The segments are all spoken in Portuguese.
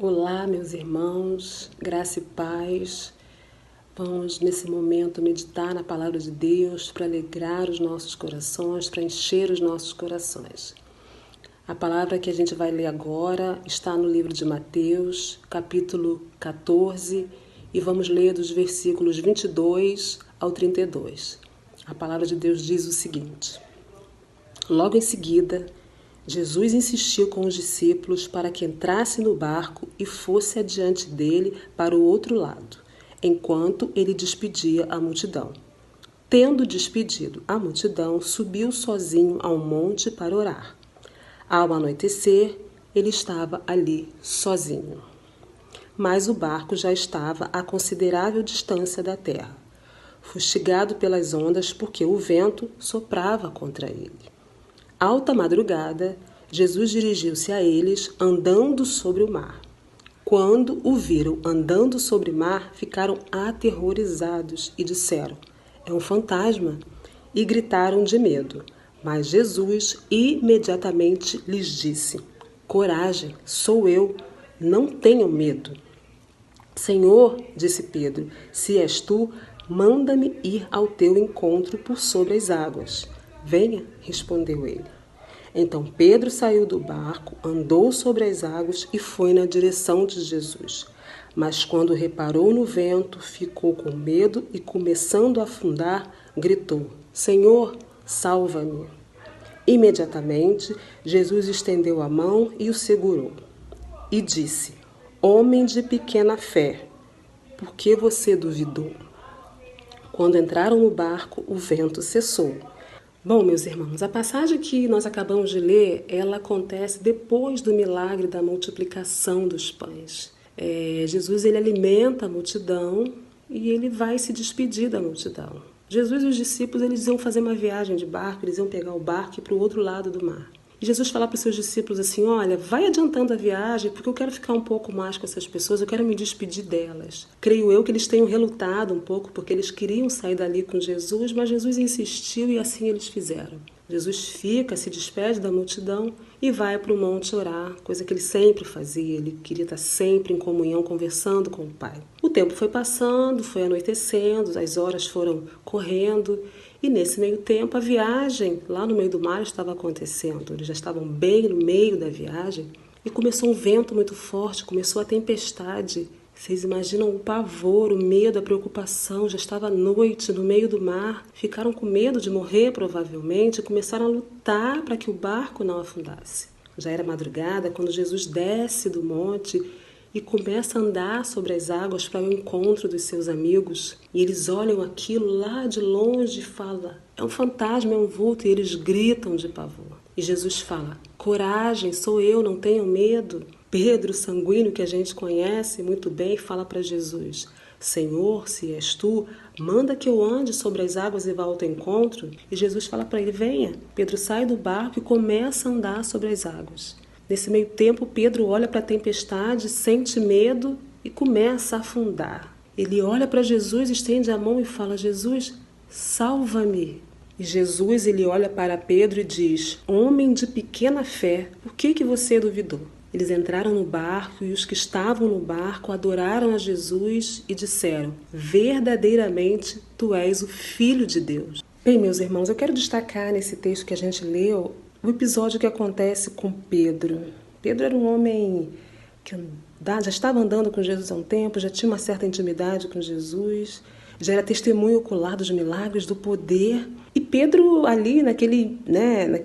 Olá, meus irmãos, graça e paz. Vamos, nesse momento, meditar na palavra de Deus para alegrar os nossos corações, para encher os nossos corações. A palavra que a gente vai ler agora está no livro de Mateus, capítulo 14, e vamos ler dos versículos 22 ao 32. A palavra de Deus diz o seguinte: Logo em seguida, Jesus insistiu com os discípulos para que entrasse no barco e fosse adiante dele para o outro lado, enquanto ele despedia a multidão. Tendo despedido a multidão, subiu sozinho ao monte para orar. Ao anoitecer, ele estava ali sozinho. Mas o barco já estava a considerável distância da terra, fustigado pelas ondas porque o vento soprava contra ele. Alta madrugada, Jesus dirigiu-se a eles andando sobre o mar. Quando o viram andando sobre o mar, ficaram aterrorizados e disseram: "É um fantasma!" e gritaram de medo. Mas Jesus imediatamente lhes disse: "Coragem, sou eu, não tenham medo." "Senhor", disse Pedro, "se és tu, manda-me ir ao teu encontro por sobre as águas." "Venha", respondeu ele. Então Pedro saiu do barco, andou sobre as águas e foi na direção de Jesus. Mas quando reparou no vento, ficou com medo e, começando a afundar, gritou: "Senhor, salva-me!" Imediatamente, Jesus estendeu a mão e o segurou. E disse: "Homem de pequena fé, por que você duvidou?" Quando entraram no barco, o vento cessou. Bom, meus irmãos, a passagem que nós acabamos de ler, ela acontece depois do milagre da multiplicação dos pães. Jesus ele alimenta a multidão e ele vai se despedir da multidão. Jesus e os discípulos eles iam fazer uma viagem de barco, eles iam pegar o barco e ir para o outro lado do mar. E Jesus fala para os seus discípulos assim: "Olha, vai adiantando a viagem, porque eu quero ficar um pouco mais com essas pessoas, eu quero me despedir delas." Creio eu que eles tenham relutado um pouco, porque eles queriam sair dali com Jesus, mas Jesus insistiu e assim eles fizeram. Jesus fica, se despede da multidão e vai para o monte orar, coisa que ele sempre fazia, ele queria estar sempre em comunhão, conversando com o Pai. O tempo foi passando, foi anoitecendo, as horas foram correndo, e nesse meio tempo a viagem lá no meio do mar estava acontecendo. Eles já estavam bem no meio da viagem e começou um vento muito forte, começou a tempestade. Vocês imaginam o pavor, o medo, a preocupação. Já estava à noite no meio do mar, ficaram com medo de morrer provavelmente e começaram a lutar para que o barco não afundasse. Já era madrugada quando Jesus desce do monte e começa a andar sobre as águas para o encontro dos seus amigos. E eles olham aquilo lá de longe e falam: "É um fantasma, é um vulto", e eles gritam de pavor. E Jesus fala: "Coragem, sou eu, não tenham medo." Pedro, sanguíneo, que a gente conhece muito bem, fala para Jesus: "Senhor, se és tu, manda que eu ande sobre as águas e vá ao teu encontro." E Jesus fala para ele: "Venha." Pedro sai do barco e começa a andar sobre as águas. Nesse meio tempo, Pedro olha para a tempestade, sente medo e começa a afundar. Ele olha para Jesus, estende a mão e fala: "Jesus, salva-me." E Jesus ele olha para Pedro e diz: "Homem de pequena fé, por que você duvidou?" Eles entraram no barco e os que estavam no barco adoraram a Jesus e disseram: "Verdadeiramente, tu és o Filho de Deus." Bem, meus irmãos, eu quero destacar nesse texto que a gente leu o episódio que acontece com Pedro. Pedro era um homem que já estava andando com Jesus há um tempo, já tinha uma certa intimidade com Jesus, já era testemunho ocular dos milagres, do poder. E Pedro ali,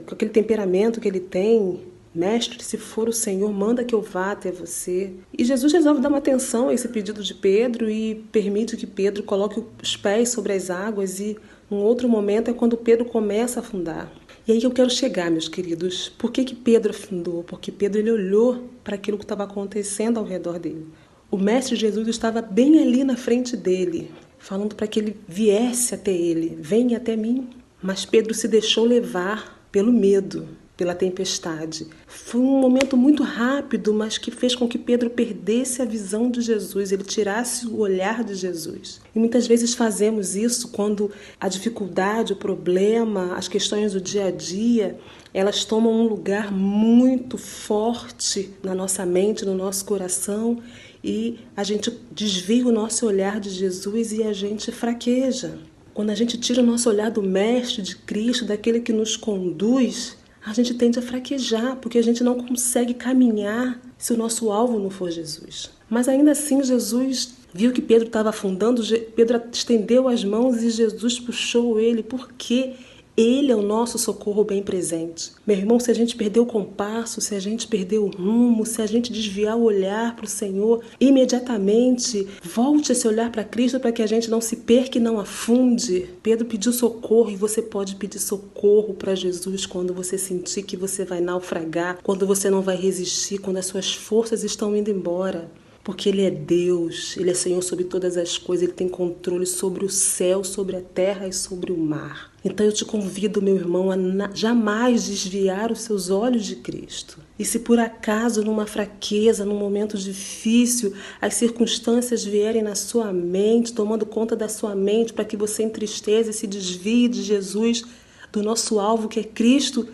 com aquele temperamento que ele tem: "Mestre, se for o Senhor, manda que eu vá até você." E Jesus resolve dar uma atenção a esse pedido de Pedro e permite que Pedro coloque os pés sobre as águas, e um outro momento é quando Pedro começa a afundar. E aí eu quero chegar, meus queridos. Por que Pedro afundou? Porque Pedro ele olhou para aquilo que estava acontecendo ao redor dele. O Mestre Jesus estava bem ali na frente dele, falando para que ele viesse até ele: "Venha até mim." Mas Pedro se deixou levar pelo medo. pela tempestade. Foi um momento muito rápido, mas que fez com que Pedro perdesse a visão de Jesus, ele tirasse o olhar de Jesus. E muitas vezes fazemos isso quando a dificuldade, o problema, as questões do dia a dia, elas tomam um lugar muito forte na nossa mente, no nosso coração, e a gente desvia o nosso olhar de Jesus e a gente fraqueja. Quando a gente tira o nosso olhar do Mestre, de Cristo, daquele que nos conduz, a gente tende a fraquejar, porque a gente não consegue caminhar se o nosso alvo não for Jesus. Mas ainda assim, Jesus viu que Pedro estava afundando, Pedro estendeu as mãos e Jesus puxou ele, porque ele é o nosso socorro bem presente. Meu irmão, se a gente perder o compasso, se a gente perder o rumo, se a gente desviar o olhar para o Senhor, imediatamente volte esse olhar para Cristo para que a gente não se perca e não afunde. Pedro pediu socorro e você pode pedir socorro para Jesus quando você sentir que você vai naufragar, quando você não vai resistir, quando as suas forças estão indo embora. Porque Ele é Deus, Ele é Senhor sobre todas as coisas, Ele tem controle sobre o céu, sobre a terra e sobre o mar. Então eu te convido, meu irmão, a jamais desviar os seus olhos de Cristo. E se por acaso, numa fraqueza, num momento difícil, as circunstâncias vierem na sua mente, tomando conta da sua mente, para que você entristeça e se desvie de Jesus, do nosso alvo que é Cristo,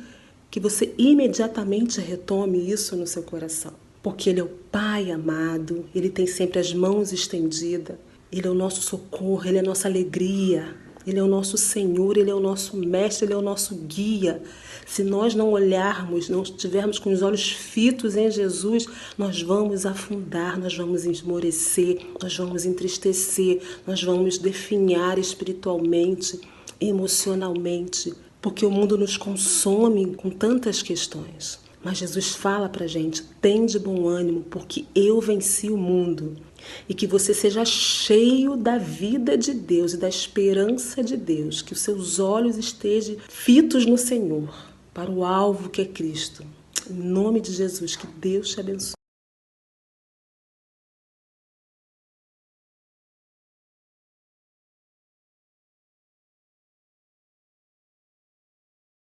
que você imediatamente retome isso no seu coração. Porque Ele é o Pai amado, Ele tem sempre as mãos estendidas, Ele é o nosso socorro, Ele é a nossa alegria, Ele é o nosso Senhor, Ele é o nosso Mestre, Ele é o nosso guia. Se nós não olharmos, não estivermos com os olhos fitos em Jesus, nós vamos afundar, nós vamos esmorecer, nós vamos entristecer, nós vamos definhar espiritualmente, emocionalmente, porque o mundo nos consome com tantas questões. Mas Jesus fala pra gente, tem de bom ânimo, porque eu venci o mundo. E que você seja cheio da vida de Deus e da esperança de Deus, que os seus olhos estejam fitos no Senhor, para o alvo que é Cristo. Em nome de Jesus, que Deus te abençoe.